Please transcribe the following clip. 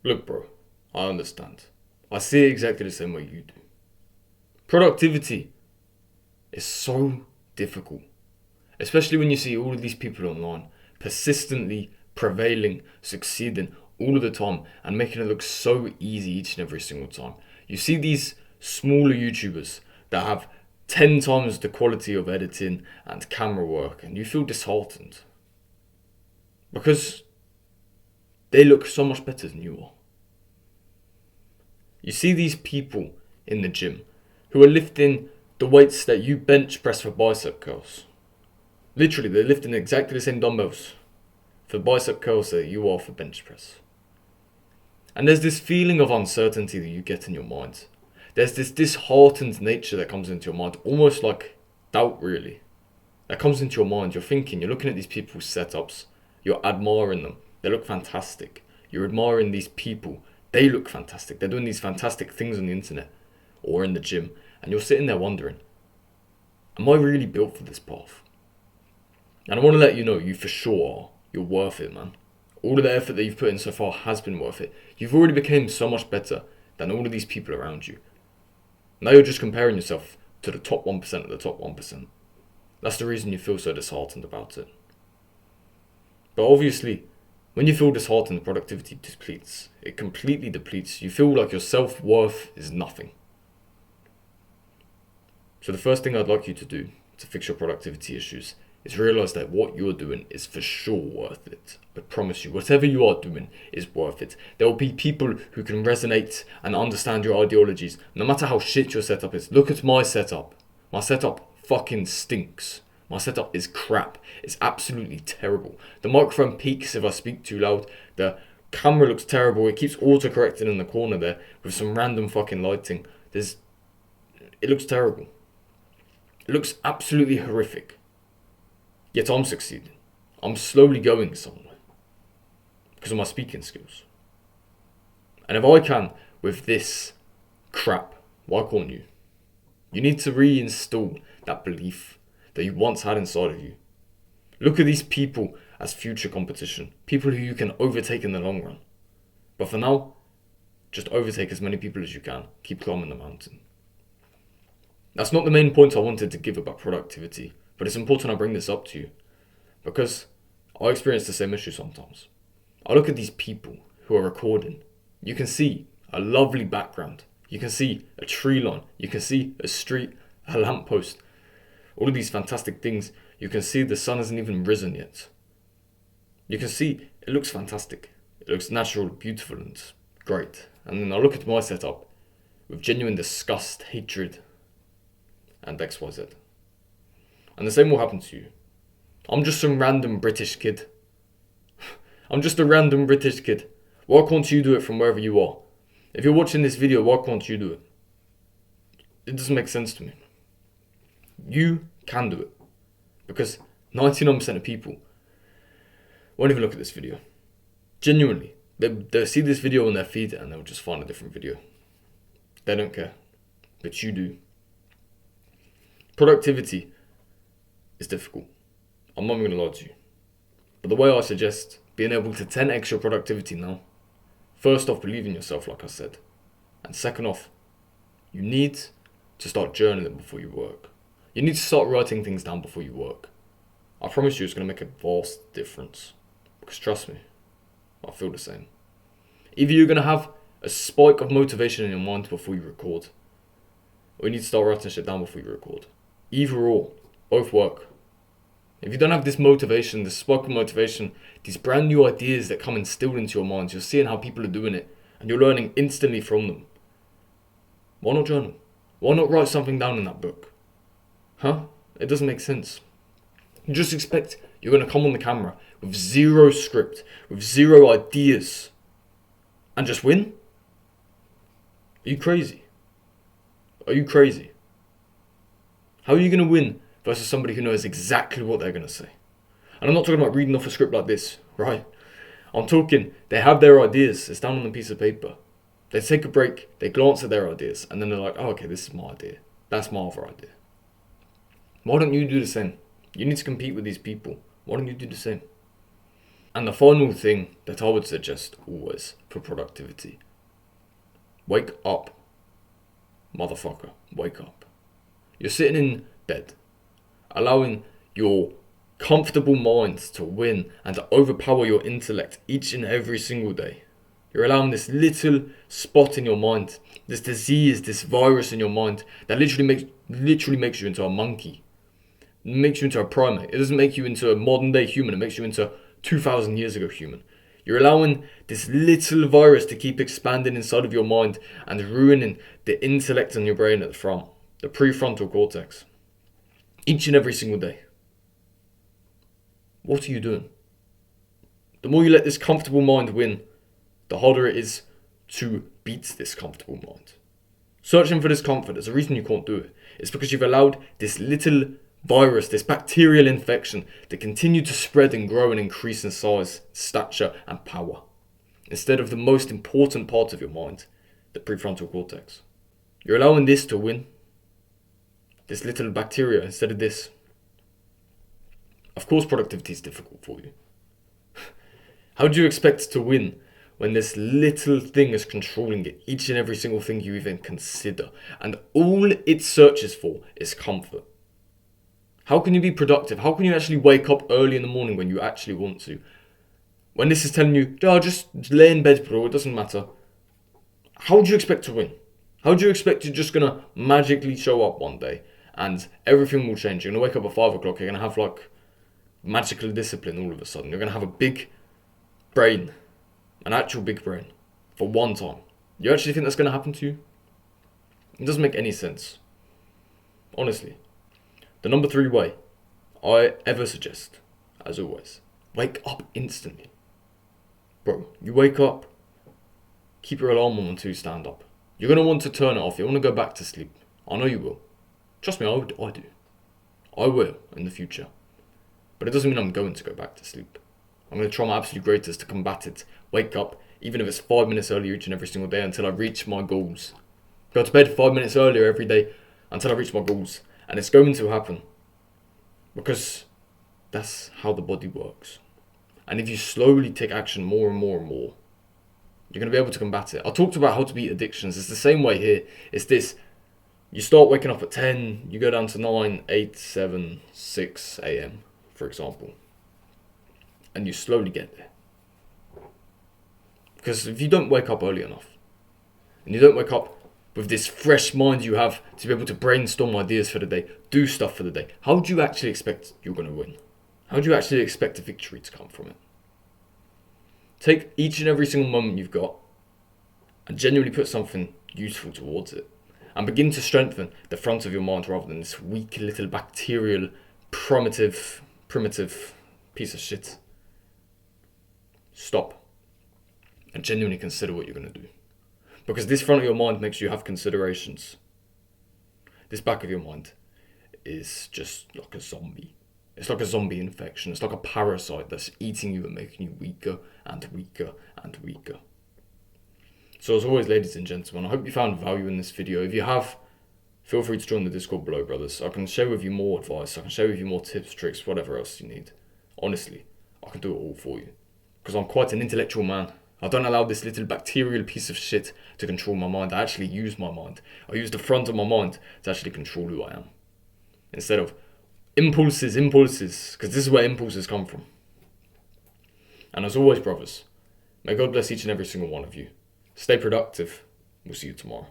Look, bro, I understand. I see it exactly the same way you do. Productivity is so difficult, especially when you see all of these people online persistently prevailing, succeeding all of the time, and making it look so easy each and every single time. You see these smaller YouTubers that have 10 times the quality of editing and camera work, and you feel disheartened because they look so much better than you are. You see these people in the gym who are lifting the weights that you bench press for bicep curls. Literally, they're lifting exactly the same dumbbells for bicep curls that you are for bench press. And there's this feeling of uncertainty that you get in your mind. There's this disheartened nature that comes into your mind, almost like doubt, really. That comes into your mind. You're thinking, you're looking at these people's setups, you're admiring them. They look fantastic. You're admiring these people. They look fantastic. They're doing these fantastic things on the internet or in the gym. And you're sitting there wondering, am I really built for this path? And I want to let you know, you for sure are. You're worth it, man. All of the effort that you've put in so far has been worth it. You've already become so much better than all of these people around you. Now you're just comparing yourself to the top 1% of the top 1%. That's the reason you feel so disheartened about it. But obviously, when you feel disheartened, productivity depletes. It completely depletes. You feel like your self-worth is nothing. So the first thing I'd like you to do to fix your productivity issues is realize that what you're doing is for sure worth it. I promise you, whatever you are doing is worth it. There will be people who can resonate and understand your ideologies, no matter how shit your setup is. Look at my setup. My setup fucking stinks. My setup is crap. It's absolutely terrible. The microphone peaks if I speak too loud. The camera looks terrible. It keeps auto-correcting in the corner there with some random fucking lighting. It looks terrible. It looks absolutely horrific. Yet I'm succeeding. I'm slowly going somewhere because of my speaking skills. And if I can with this crap, why can't you? You need to reinstall that belief that you once had inside of you. Look at these people as future competition, people who you can overtake in the long run. But for now, just overtake as many people as you can. Keep climbing the mountain. That's not the main point I wanted to give about productivity, but it's important I bring this up to you because I experience the same issue sometimes. I look at these people who are recording. You can see a lovely background. You can see a tree line. You can see a street, a lamppost. All of these fantastic things. You can see the sun hasn't even risen yet. You can see it looks fantastic. It looks natural, beautiful, and great. And then I look at my setup with genuine disgust, hatred, and XYZ. And the same will happen to you. I'm just some random British kid. I'm just a random British kid. Why can't you do it from wherever you are? If you're watching this video, why can't you do it? It doesn't make sense to me. You can do it. Because 99% of people won't even look at this video. Genuinely. They'll see this video on their feed and they'll just find a different video. They don't care. But you do. Productivity is difficult. I'm not even going to lie to you. But the way I suggest being able to 10x your productivity now, first off, believe in yourself, like I said. And second off, you need to start journaling before you work. You need to start writing things down before you work. I promise you it's going to make a vast difference. Because trust me, I feel the same. Either you're going to have a spike of motivation in your mind before you record, or you need to start writing shit down before you record. Either or, both work. If you don't have this motivation, this spark of motivation, these brand new ideas that come instilled into your minds, you're seeing how people are doing it, and you're learning instantly from them. Why not journal? Why not write something down in that book? Huh? It doesn't make sense. You just expect you're going to come on the camera with zero script, with zero ideas, and just win? Are you crazy? Are you crazy? How are you going to win versus somebody who knows exactly what they're going to say? And I'm not talking about reading off a script like this, right? I'm talking, they have their ideas, it's down on a piece of paper. They take a break, they glance at their ideas, and then they're like, oh, okay, this is my idea. That's my other idea. Why don't you do the same? You need to compete with these people. Why don't you do the same? And the final thing that I would suggest always for productivity: wake up, motherfucker, wake up. You're sitting in bed, allowing your comfortable mind to win and to overpower your intellect each and every single day. You're allowing this little spot in your mind, this disease, this virus in your mind that literally makes you into a monkey. It makes you into a primate. It doesn't make you into a modern day human. It makes you into 2,000 years ago human. You're allowing this little virus to keep expanding inside of your mind and ruining the intellect in your brain at the front, the prefrontal cortex, each and every single day. What are you doing? The more you let this comfortable mind win, the harder it is to beat this comfortable mind. Searching for discomfort, there's a reason you can't do it. It's because you've allowed this little virus, this bacterial infection, to continue to spread and grow and increase in size, stature, and power, instead of the most important part of your mind, the prefrontal cortex. You're allowing this to win, this little bacteria, instead of this. Of course, productivity is difficult for you. How do you expect to win when this little thing is controlling it, each and every single thing you even consider, and all it searches for is comfort? How can you be productive? How can you actually wake up early in the morning when you actually want to? When this is telling you, oh, just lay in bed, bro, it doesn't matter. How do you expect to win? How do you expect you're just going to magically show up one day and everything will change? You're going to wake up at 5 o'clock, you're going to have like magical discipline all of a sudden. You're going to have a big brain, an actual big brain, for one time. You actually think that's going to happen to you? It doesn't make any sense. Honestly. The number 3 way I ever suggest, as always, wake up instantly. Bro, you wake up, keep your alarm on until you stand up. You're going to want to turn it off. You want to go back to sleep. I know you will. Trust me, I do. I will in the future. But it doesn't mean I'm going to go back to sleep. I'm going to try my absolute greatest to combat it. Wake up, even if it's 5 minutes earlier each and every single day until I reach my goals. Go to bed 5 minutes earlier every day until I reach my goals. And it's going to happen. Because that's how the body works. And if you slowly take action more and more and more, you're going to be able to combat it. I talked about how to beat addictions. It's the same way here. It's this. You start waking up at 10, you go down to 9, 8, 7, 6 a.m., for example. And you slowly get there. Because if you don't wake up early enough, and you don't wake up with this fresh mind you have to be able to brainstorm ideas for the day, do stuff for the day, how do you actually expect you're going to win? How do you actually expect a victory to come from it? Take each and every single moment you've got and genuinely put something useful towards it. And begin to strengthen the front of your mind rather than this weak little bacterial, primitive piece of shit. Stop. And genuinely consider what you're going to do. Because this front of your mind makes you have considerations. This back of your mind is just like a zombie. It's like a zombie infection. It's like a parasite that's eating you and making you weaker and weaker and weaker. So as always, ladies and gentlemen, I hope you found value in this video. If you have, feel free to join the Discord below, brothers. I can share with you more advice. I can share with you more tips, tricks, whatever else you need. Honestly, I can do it all for you. Because I'm quite an intellectual man. I don't allow this little bacterial piece of shit to control my mind. I actually use my mind. I use the front of my mind to actually control who I am. Instead of impulses, because this is where impulses come from. And as always, brothers, may God bless each and every single one of you. Stay productive. We'll see you tomorrow.